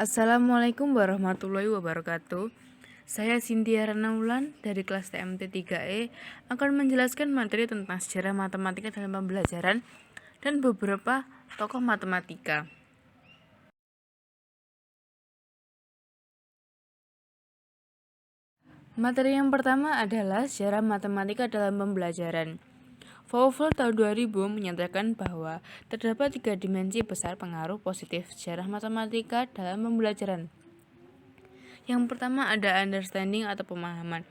Assalamualaikum warahmatullahi wabarakatuh. Saya Cynthia Renaulan dari kelas TMT 3E akan menjelaskan materi tentang sejarah matematika dalam pembelajaran dan beberapa tokoh matematika. Materi yang pertama adalah sejarah matematika dalam pembelajaran. Fauvel tahun 2000 menyatakan bahwa terdapat 3 dimensi besar pengaruh positif sejarah matematika dalam pembelajaran. Yang pertama ada understanding atau pemahaman.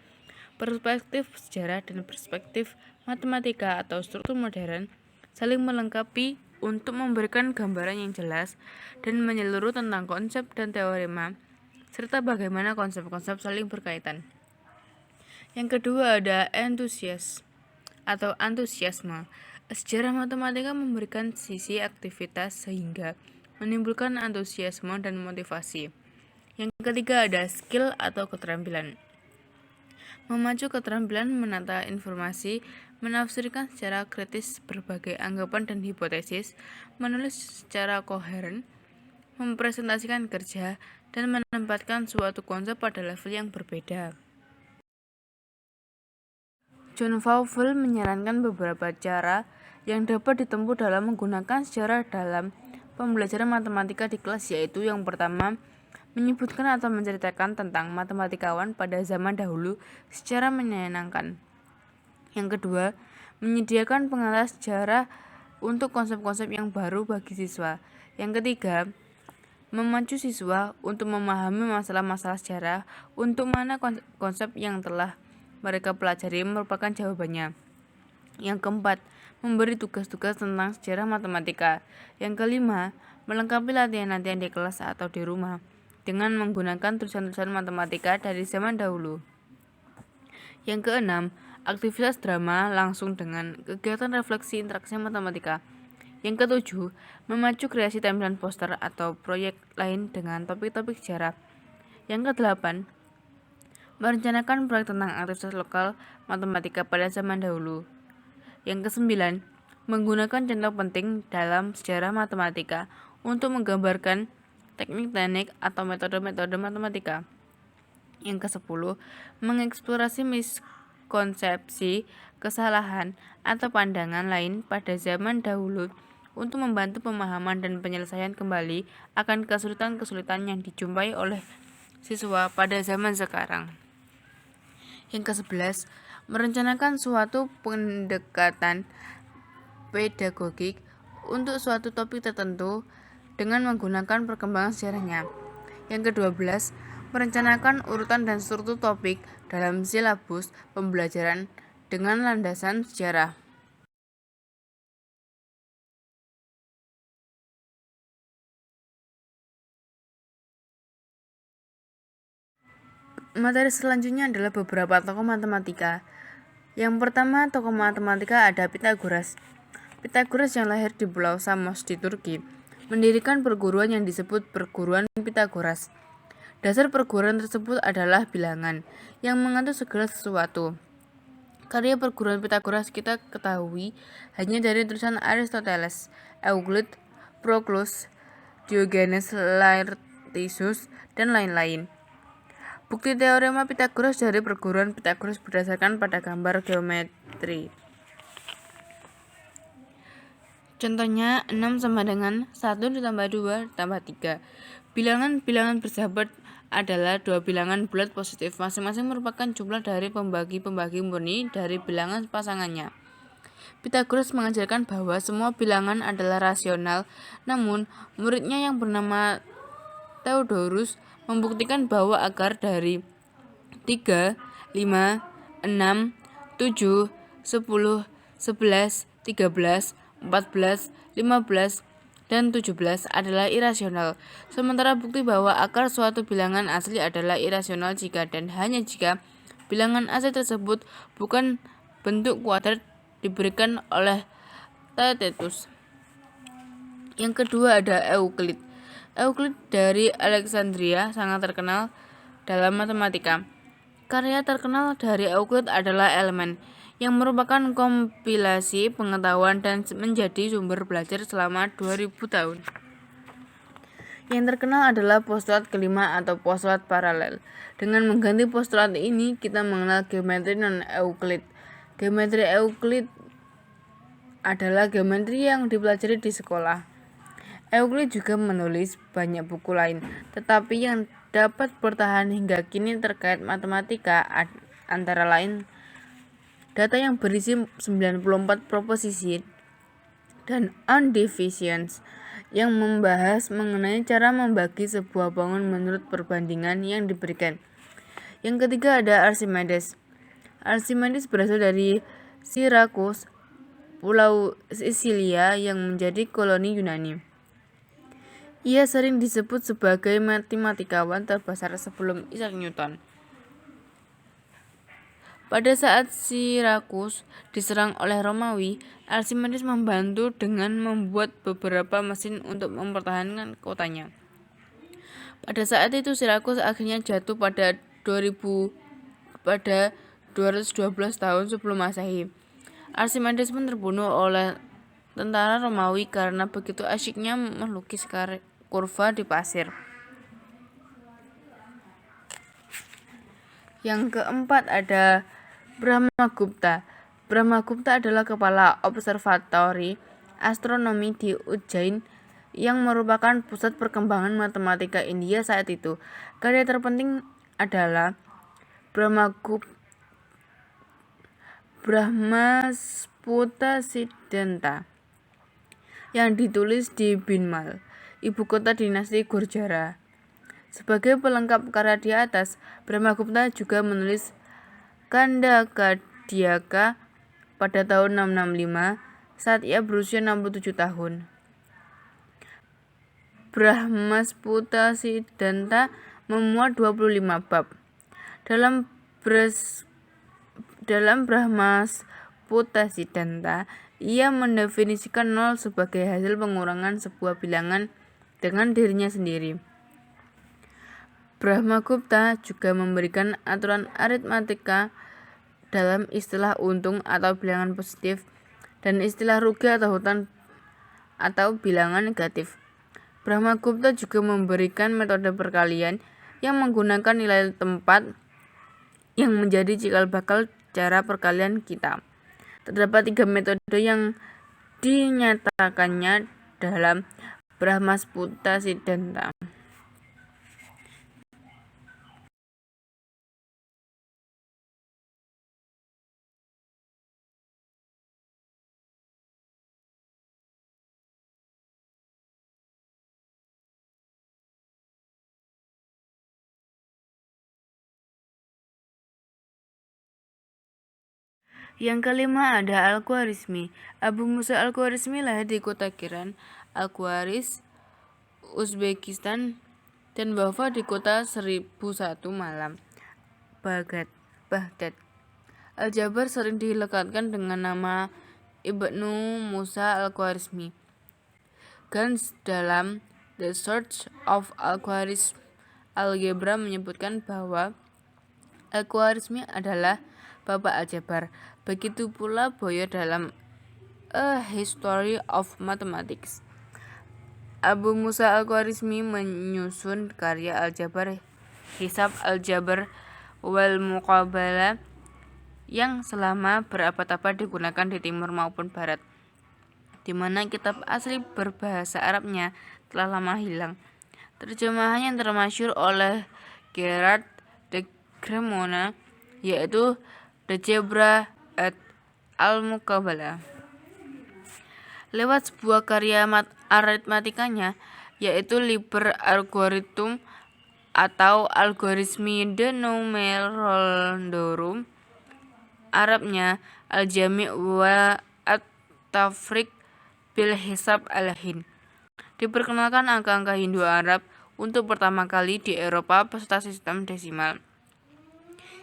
Perspektif sejarah dan perspektif matematika atau struktur modern saling melengkapi untuk memberikan gambaran yang jelas dan menyeluruh tentang konsep dan teorema, serta bagaimana konsep-konsep saling berkaitan. Yang kedua ada antusiasme. Sejarah matematika memberikan sisi aktivitas sehingga menimbulkan antusiasme dan motivasi. Yang ketiga ada skill atau keterampilan. Memacu keterampilan menata informasi, menafsirkan secara kritis berbagai anggapan dan hipotesis, menulis secara koheren, mempresentasikan kerja, dan menempatkan suatu konsep pada level yang berbeda. John Fauvel menyarankan beberapa cara yang dapat ditempuh dalam menggunakan sejarah dalam pembelajaran matematika di kelas, yaitu yang pertama, menyebutkan atau menceritakan tentang matematikawan pada zaman dahulu secara menyenangkan. Yang kedua, menyediakan pengantar sejarah untuk konsep-konsep yang baru bagi siswa. Yang ketiga, memacu siswa untuk memahami masalah-masalah sejarah untuk mana konsep yang telah mereka pelajari merupakan jawabannya. Yang keempat, memberi tugas-tugas tentang sejarah matematika. Yang kelima, melengkapi latihan-latihan di kelas atau di rumah dengan menggunakan tulisan-tulisan matematika dari zaman dahulu. Yang keenam, aktivitas drama langsung dengan kegiatan refleksi interaksi matematika. Yang ketujuh, memacu kreasi tampilan poster atau proyek lain dengan topik-topik sejarah. Yang kedelapan, merencanakan proyek tentang aktivitas lokal matematika pada zaman dahulu. Yang kesembilan, menggunakan contoh penting dalam sejarah matematika untuk menggambarkan teknik-teknik atau metode-metode matematika. Yang kesepuluh, mengeksplorasi miskonsepsi, kesalahan, atau pandangan lain pada zaman dahulu untuk membantu pemahaman dan penyelesaian kembali akan kesulitan-kesulitan yang dijumpai oleh siswa pada zaman sekarang. Yang ke-11, merencanakan suatu pendekatan pedagogik untuk suatu topik tertentu dengan menggunakan perkembangan sejarahnya. Yang ke-12, merencanakan urutan dan struktur topik dalam silabus pembelajaran dengan landasan sejarah. Materi selanjutnya adalah beberapa tokoh matematika. Yang pertama, tokoh matematika ada Pythagoras. Pythagoras yang lahir di Pulau Samos di Turki mendirikan perguruan yang disebut perguruan Pythagoras. Dasar perguruan tersebut adalah bilangan yang mengatur segala sesuatu. Karya perguruan Pythagoras kita ketahui hanya dari tulisan Aristoteles, Euclid, Proclus, Diogenes Laertius, dan lain-lain. Bukti teorema Pythagoras dari perguruan Pythagoras berdasarkan pada gambar geometri. Contohnya 6 sama dengan 1 ditambah 2 ditambah 3. Bilangan-bilangan bersahabat adalah dua bilangan bulat positif. Masing-masing merupakan jumlah dari pembagi-pembagi murni dari bilangan pasangannya. Pythagoras mengajarkan bahwa semua bilangan adalah rasional, namun muridnya yang bernama Theodorus membuktikan bahwa akar dari 3, 5, 6, 7, 10, 11, 13, 14, 15, dan 17 adalah irasional. Sementara bukti bahwa akar suatu bilangan asli adalah irasional jika dan hanya jika bilangan asli tersebut bukan bentuk kuadrat diberikan oleh Theaetetus. Yang kedua ada Euclid. Euclid dari Alexandria sangat terkenal dalam matematika. Karya terkenal dari Euclid adalah Elemen, yang merupakan kompilasi pengetahuan dan menjadi sumber belajar selama 2000 tahun. Yang terkenal adalah postulat kelima atau postulat paralel. Dengan mengganti postulat ini, kita mengenal geometri non-Euclid. Geometri Euclid adalah geometri yang dipelajari di sekolah. Euclid juga menulis banyak buku lain, tetapi yang dapat bertahan hingga kini terkait matematika antara lain data yang berisi 94 proposisi dan undivisions yang membahas mengenai cara membagi sebuah bangun menurut perbandingan yang diberikan. Yang ketiga ada Archimedes. Archimedes berasal dari Syracuse, Pulau Sisilia yang menjadi koloni Yunani. Ia sering disebut sebagai matematikawan terbesar sebelum Isaac Newton. Pada saat Syracuse diserang oleh Romawi, Archimedes membantu dengan membuat beberapa mesin untuk mempertahankan kotanya. Pada saat itu Syracuse akhirnya jatuh pada 212 tahun sebelum Masehi. Archimedes pun terbunuh oleh tentara Romawi karena begitu asyiknya melukis kurva di pasir. Yang keempat ada Brahmagupta. Brahmagupta adalah kepala observatori astronomi di Ujjain yang merupakan pusat perkembangan matematika India saat itu. Karya terpenting adalah Brahmasputa Siddhanta yang ditulis di Binmal, ibu kota dinasti Gurjara. Sebagai pelengkap karya di atas, Brahmagupta juga menulis Kandakadiaka pada tahun 665 saat ia berusia 67 tahun. Brahmasputa Siddhanta memuat 25 bab. Dalam Brahmasputa Siddhanta, ia mendefinisikan nol sebagai hasil pengurangan sebuah bilangan dengan dirinya sendiri. Brahmagupta juga memberikan aturan aritmatika dalam istilah untung atau bilangan positif dan istilah rugi atau hutang atau bilangan negatif. Brahmagupta juga memberikan metode perkalian yang menggunakan nilai tempat yang menjadi cikal bakal cara perkalian kita. Terdapat 3 metode yang dinyatakannya dalam Brahmasputa Siddhanta. Yang kelima ada Al-Khwarizmi. Abu Musa Al-Khwarizmi lahir di kota Kiran, Al-Khwarizm, Uzbekistan dan wafat di kota 1001 Malam, Baghdad. Aljabar sering dilekatkan dengan nama Ibnu Musa Al-Khwarizmi. Gans dalam The Search of Al-Khwarizm Algebra menyebutkan bahwa Al-Khwarizmi adalah bapak aljabar. Begitu pula Boyer dalam A History of Mathematics. Abu Musa Al-Khwarizmi menyusun karya aljabar Hisab Aljabar wal Muqabalah yang selama berabad-abad digunakan di timur maupun barat, di mana kitab asli berbahasa Arabnya telah lama hilang. Terjemahan yang termasyhur oleh Gerard de Cremona yaitu Algebra et al-Muqabalah. Lewat sebuah karya aritmatikanya yaitu Liber Algorithum atau Algoritmi de Numerorum, Arabnya Al-Jami' wa At-Tafriq bil Hisab al-Hind. Diperkenalkan angka-angka Hindu Arab untuk pertama kali di Eropa beserta sistem desimal.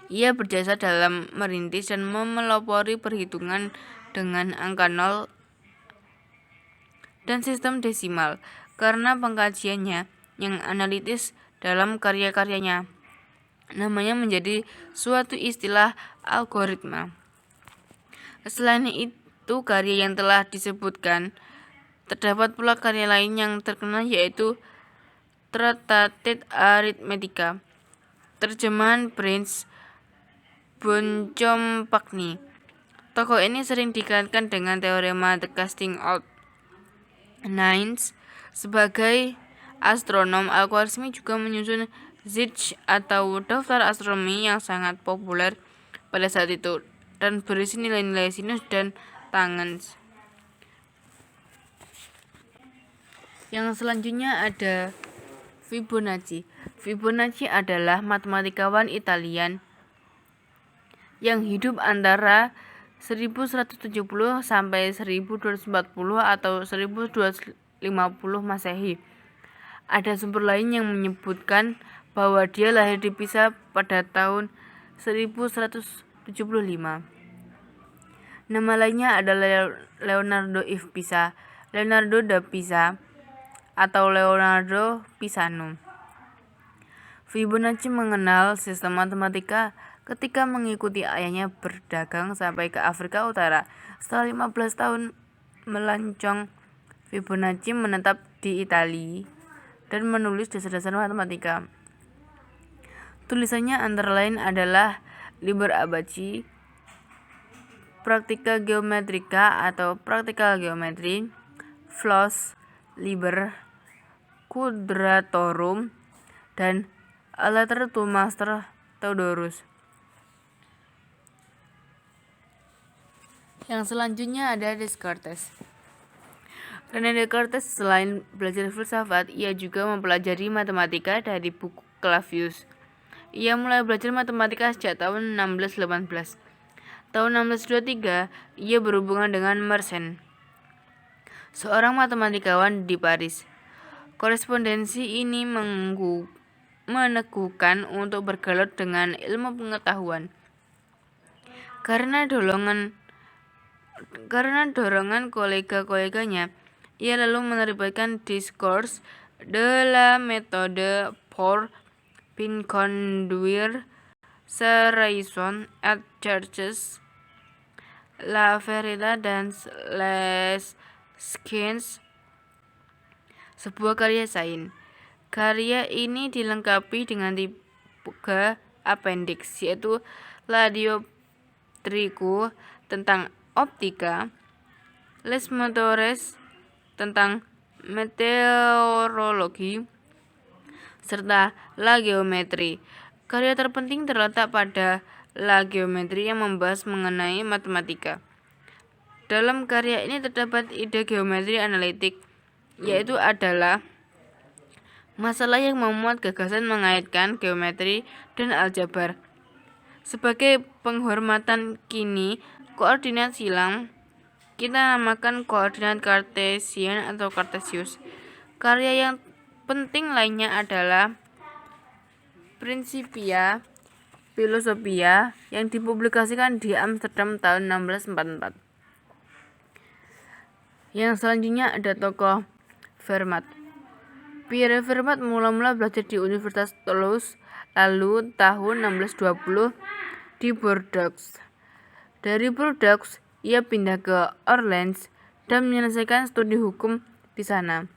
Ia berjasa dalam merintis dan memelopori perhitungan dengan angka 0 dan sistem desimal karena pengkajiannya yang analitis dalam karya-karyanya. Namanya menjadi suatu istilah algoritma. Selain itu karya yang telah disebutkan, terdapat pula karya lain yang terkenal yaitu Tratative Arithmetica. Terjemahan Prince Boncompagni. Tokoh ini sering dikaitkan dengan teorema The Casting Out Nines. Sebagai astronom, Al-Khwarizmi juga menyusun Zich atau daftar astronomi yang sangat populer pada saat itu dan berisi nilai-nilai sinus dan tangens. Yang selanjutnya ada Fibonacci. Fibonacci adalah matematikawan Italian yang hidup antara 1170 sampai 1240 atau 1250 Masehi. Ada sumber lain yang menyebutkan bahwa dia lahir di Pisa pada tahun 1175. Nama lainnya adalah Leonardo da Pisa, Leonardo da Pisa, atau Leonardo Pisano. Fibonacci mengenal sistem matematika ketika mengikuti ayahnya berdagang sampai ke Afrika Utara. Setelah 15 tahun melancong, Fibonacci menetap di Italia dan menulis dasar-dasar matematika. Tulisannya antara lain adalah Liber Abaci, Practica Geometrica atau Practical Geometry, Flos Liber Quadratorum, dan A Letter to Master Theodorus. Yang selanjutnya ada Descartes. René Descartes selain belajar filsafat, ia juga mempelajari matematika dari buku Clavius. Ia mulai belajar matematika sejak tahun 1618. Tahun 1623, ia berhubungan dengan Mersenne, seorang matematikawan di Paris. Korespondensi ini meneguhkan untuk bergelut dengan ilmu pengetahuan. Karena dorongan kolega-koleganya, ia lalu menerbitkan Discours de la méthode pour conduire sa raison et chercher la vérité dans les sciences, sebuah karya sains. Karya ini dilengkapi dengan 3 appendix, yaitu La Dioptrique tentang optika, Les Moteurs tentang meteorologi, serta La Geometrie. Karya terpenting terletak pada La Geometrie yang membahas mengenai matematika. Dalam karya ini terdapat ide geometri analitik, yaitu adalah masalah yang memuat gagasan mengaitkan geometri dan aljabar. Sebagai penghormatan kini, koordinat silang kita namakan koordinat Cartesian atau Cartesius. Karya yang penting lainnya adalah Principia Philosophia yang dipublikasikan di Amsterdam tahun 1644. Yang selanjutnya ada tokoh Fermat. Pierre Fermat mula-mula belajar di Universitas Toulouse, lalu tahun 1620 di Bordeaux. Dari Bordeaux, ia pindah ke Orleans dan menyelesaikan studi hukum di sana.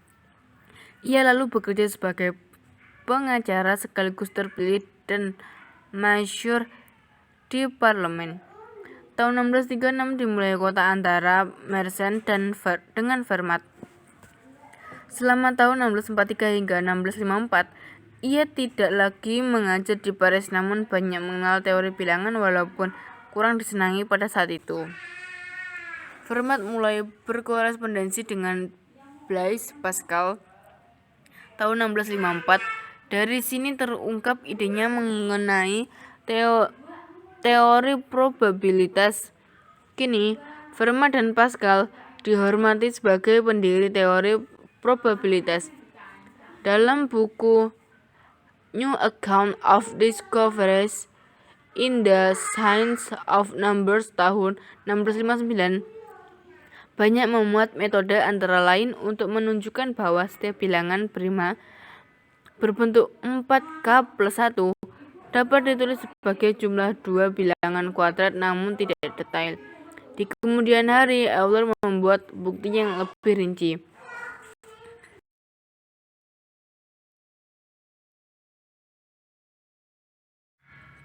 Ia lalu bekerja sebagai pengacara sekaligus terpilih dan masyhur di parlemen. Tahun 1636 dimulai kota antara Mersenne dengan Fermat. Selama tahun 1643 hingga 1654, ia tidak lagi mengajar di Paris namun banyak mengenal teori bilangan walaupun kurang disenangi pada saat itu. Fermat mulai berkorespondensi dengan Blaise Pascal tahun 1654. Dari sini terungkap idenya mengenai teori probabilitas. Kini, Fermat dan Pascal dihormati sebagai pendiri teori probabilitas. Dalam buku New Account of Discoveries in the Science of Numbers tahun 1659, banyak memuat metode antara lain untuk menunjukkan bahwa setiap bilangan prima berbentuk 4k+1 dapat ditulis sebagai jumlah 2 bilangan kuadrat namun tidak detail. Di kemudian hari, Euler membuat bukti yang lebih rinci.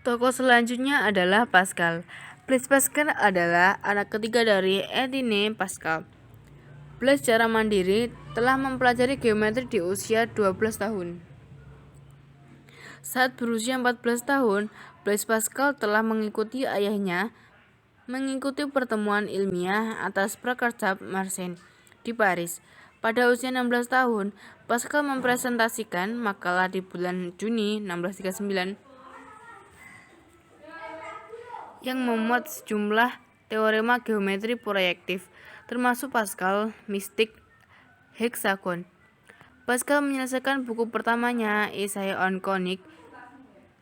Tokoh selanjutnya adalah Pascal. Blaise Pascal adalah anak ketiga dari Etienne Pascal. Blaise secara mandiri telah mempelajari geometri di usia 12 tahun. Saat berusia 14 tahun, Blaise Pascal telah mengikuti ayahnya mengikuti pertemuan ilmiah atas prakarsa Mersenne di Paris. Pada usia 16 tahun, Pascal mempresentasikan makalah di bulan Juni 1639 yang memuat sejumlah teorema geometri proyektif, termasuk Pascal mistik heksagon. Pascal menyelesaikan buku pertamanya, Essai on Conic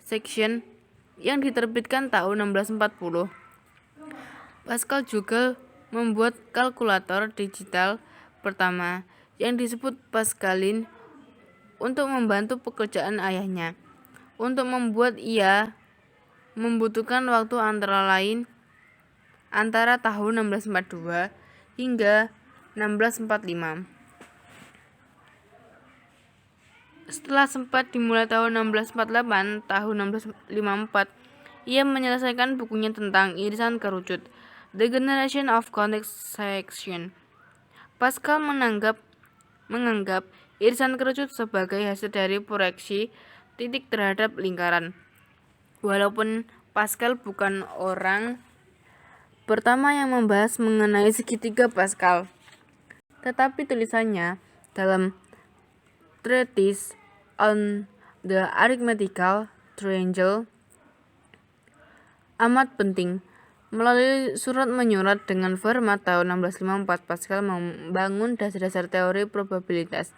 Section, yang diterbitkan tahun 1640. Pascal juga membuat kalkulator digital pertama yang disebut Pascaline untuk membantu pekerjaan ayahnya. Untuk membuat ia membutuhkan waktu antara tahun 1642 hingga 1645. Setelah sempat dimulai tahun 1648, tahun 1654 ia menyelesaikan bukunya tentang irisan kerucut, The Generation of Conic Section. Pascal menganggap irisan kerucut sebagai hasil dari proyeksi titik terhadap lingkaran. Walaupun Pascal bukan orang pertama yang membahas mengenai segitiga Pascal, tetapi tulisannya dalam Treatise on the Arithmetical Triangle amat penting. Melalui surat menyurat dengan Fermat tahun 1654, Pascal membangun dasar-dasar teori probabilitas.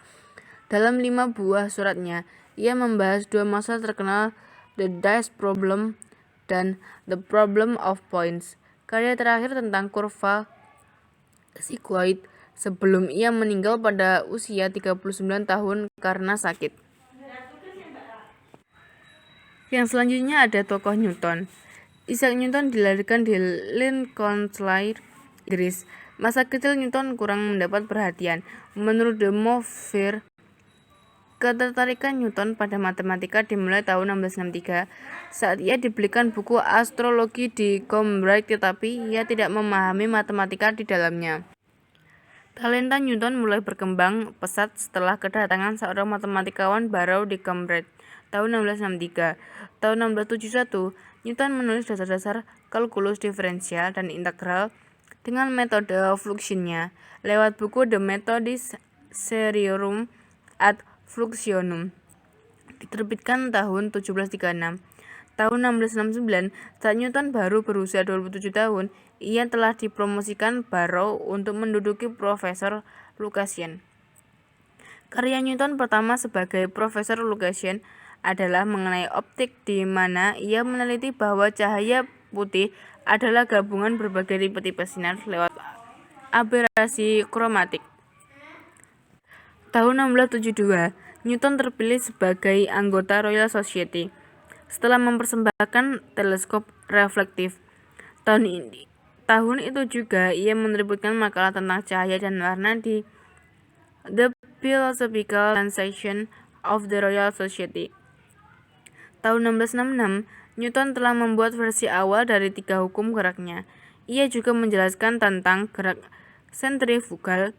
Dalam 5 buah suratnya, ia membahas 2 masalah terkenal, The Dice Problem dan The Problem of Points. Karya terakhir tentang kurva sigmoid sebelum ia meninggal pada usia 39 tahun karena sakit. Yang selanjutnya ada tokoh Newton. Isaac Newton dilahirkan di Lincolnshire, Inggris. Masa kecil Newton kurang mendapat perhatian. Menurut De Moivre, ketertarikan Newton pada matematika dimulai tahun 1663 saat ia dibelikan buku astrologi di Cambridge, tetapi ia tidak memahami matematika di dalamnya. Talenta Newton mulai berkembang pesat setelah kedatangan seorang matematikawan baru di Cambridge tahun 1663. Tahun 1671, Newton menulis dasar-dasar kalkulus diferensial dan integral dengan metode fluxionsnya lewat buku The Methodis Seriorum ad Fluxionum, diterbitkan tahun 1736. Tahun 1669, saat Newton baru berusia 27 tahun, ia telah dipromosikan Barrow untuk menduduki Profesor Lucasian. Karya Newton pertama sebagai Profesor Lucasian adalah mengenai optik, di mana ia meneliti bahwa cahaya putih adalah gabungan berbagai tipe-tipe sinar lewat aberasi kromatik. Tahun 1672, Newton terpilih sebagai anggota Royal Society setelah mempersembahkan teleskop reflektif. Tahun itu juga ia menerbitkan makalah tentang cahaya dan warna di The Philosophical Transaction of the Royal Society. Tahun 1666, Newton telah membuat versi awal dari 3 hukum geraknya. Ia juga menjelaskan tentang gerak sentrifugal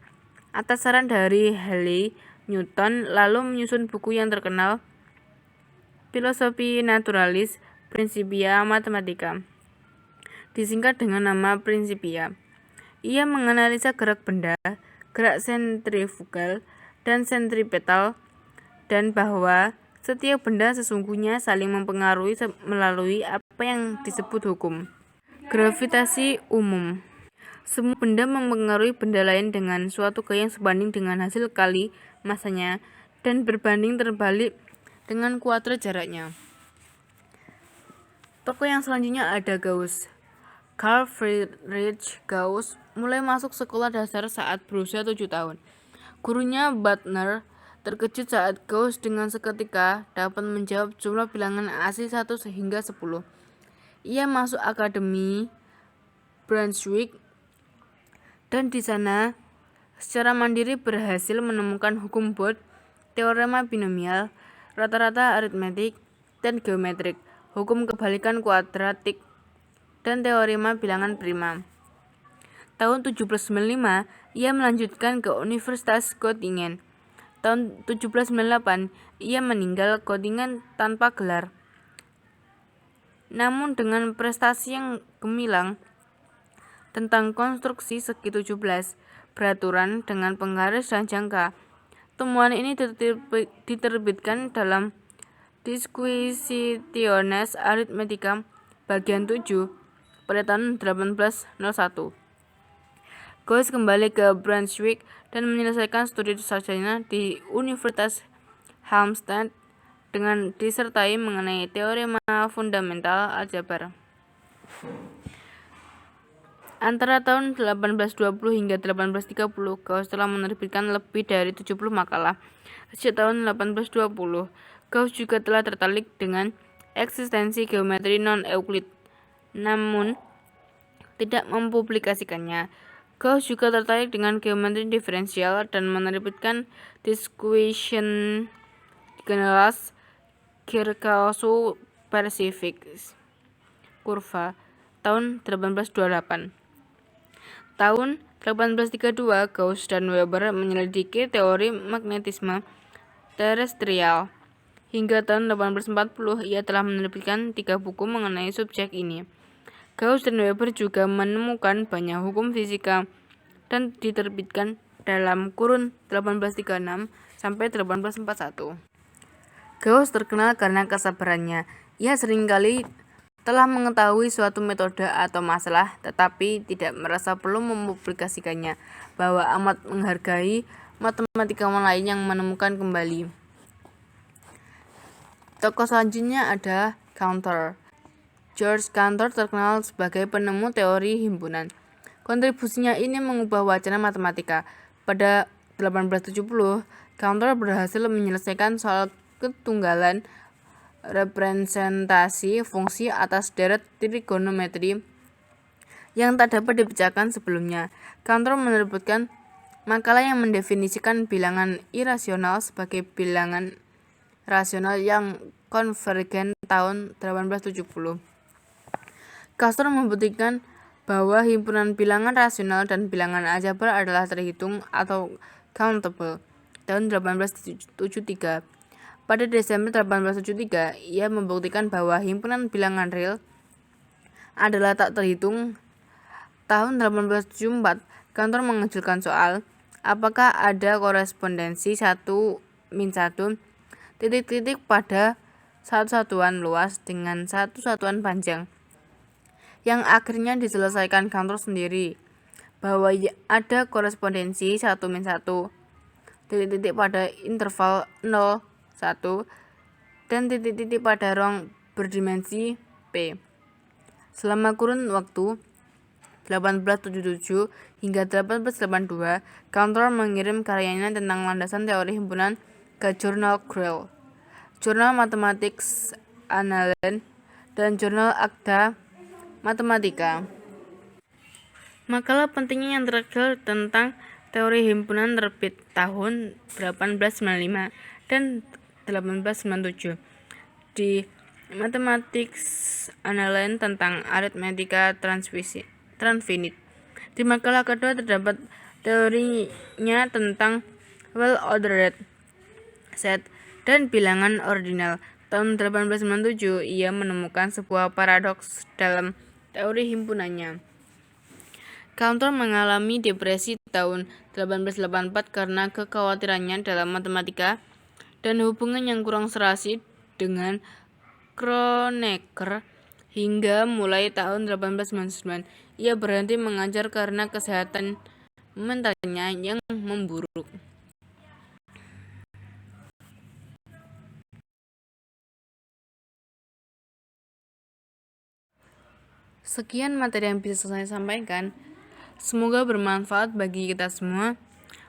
atas saran dari Halley. Newton lalu menyusun buku yang terkenal, Philosophiae Naturalis Principia Mathematica, disingkat dengan nama Principia. Ia menganalisa gerak benda, gerak sentrifugal dan sentripetal, dan bahwa setiap benda sesungguhnya saling mempengaruhi melalui apa yang disebut hukum gravitasi umum. Semua benda mempengaruhi benda lain dengan suatu gaya yang sebanding dengan hasil kali masanya dan berbanding terbalik dengan kuadrat jaraknya. Tokoh yang selanjutnya ada Gauss. Carl Friedrich Gauss mulai masuk sekolah dasar saat berusia 7 tahun. Gurunya Butner terkejut saat Gauss dengan seketika dapat menjawab jumlah bilangan asli 1 hingga 10. Ia masuk Akademi Brunswick dan di sana secara mandiri berhasil menemukan hukum Bode, teorema binomial, rata-rata aritmetik, dan geometrik. hukum kebalikan kuadratik, dan teorema bilangan prima. Tahun 1795, ia melanjutkan ke Universitas Göttingen. Tahun 1798, ia meninggal Göttingen tanpa gelar. Namun dengan prestasi yang gemilang tentang konstruksi segi 17, beraturan dengan penggaris dan jangka. Temuan ini diterbitkan dalam Disquisitiones Arithmetica bagian 7 pada tahun 1801. Gauss kembali ke Brunswick dan menyelesaikan studi sarjana di Universitas Helmstedt dengan disertai mengenai teorema fundamental aljabar. Antara tahun 1820 hingga 1830, Gauss telah menerbitkan lebih dari 70 makalah. Sejak tahun 1820, Gauss juga telah tertarik dengan eksistensi geometri non-Euclid, namun tidak mempublikasikannya. Gauss juga tertarik dengan geometri diferensial dan menerbitkan Disquisition Generales Kirchhoff Pacific kurva tahun 1828. Tahun 1832, Gauss dan Weber menyelidiki teori magnetisme terestrial. Hingga tahun 1840, ia telah menerbitkan 3 buku mengenai subjek ini. Gauss dan Weber juga menemukan banyak hukum fisika dan diterbitkan dalam kurun 1836 sampai 1841. Gauss terkenal karena kesabarannya. Ia seringkali telah mengetahui suatu metode atau masalah, tetapi tidak merasa perlu mempublikasikannya, bahwa amat menghargai matematikawan lain yang menemukan kembali. Tokoh selanjutnya ada Cantor. George Cantor terkenal sebagai penemu teori himpunan. Kontribusinya ini mengubah wacana matematika. Pada 1870, Cantor berhasil menyelesaikan soal ketunggalan representasi fungsi atas deret trigonometri yang tak dapat dipecahkan sebelumnya. Cantor menerbitkan makalah yang mendefinisikan bilangan irasional sebagai bilangan rasional yang konvergen tahun 1870. Cantor membuktikan bahwa himpunan bilangan rasional dan bilangan aljabar adalah terhitung atau countable tahun 1873. Pada Desember 1873, ia membuktikan bahwa himpunan bilangan real adalah tak terhitung. Tahun 1874, Cantor mengajukan soal, apakah ada korespondensi 1-1 titik-titik pada satu satuan luas dengan satu satuan panjang, yang akhirnya diselesaikan Cantor sendiri, bahwa ada korespondensi 1-1 titik-titik pada interval 0, 1 dan titik-titik pada ruang berdimensi P. Selama kurun waktu 1877 hingga 1882, Cantor mengirim karyanya tentang landasan teori himpunan ke jurnal Creel, jurnal Mathematics Annalen, dan jurnal Acta Mathematica. Makalah pentingnya yang terakhir tentang teori himpunan terbit tahun 1895 dan 1897 di Mathematics Annalen tentang aritmetika transfinite. Di makalah kedua terdapat teorinya tentang well-ordered set dan bilangan ordinal. Tahun 1897, ia menemukan sebuah paradoks dalam teori himpunannya. Cantor mengalami depresi tahun 1884 karena kekhawatirannya dalam matematika dan hubungan yang kurang serasi dengan Kronecker. Hingga mulai tahun 1899, ia berhenti mengajar karena kesehatan mentalnya yang memburuk. Sekian materi yang bisa saya sampaikan. Semoga bermanfaat bagi kita semua.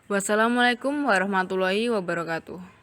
Wassalamualaikum warahmatullahi wabarakatuh.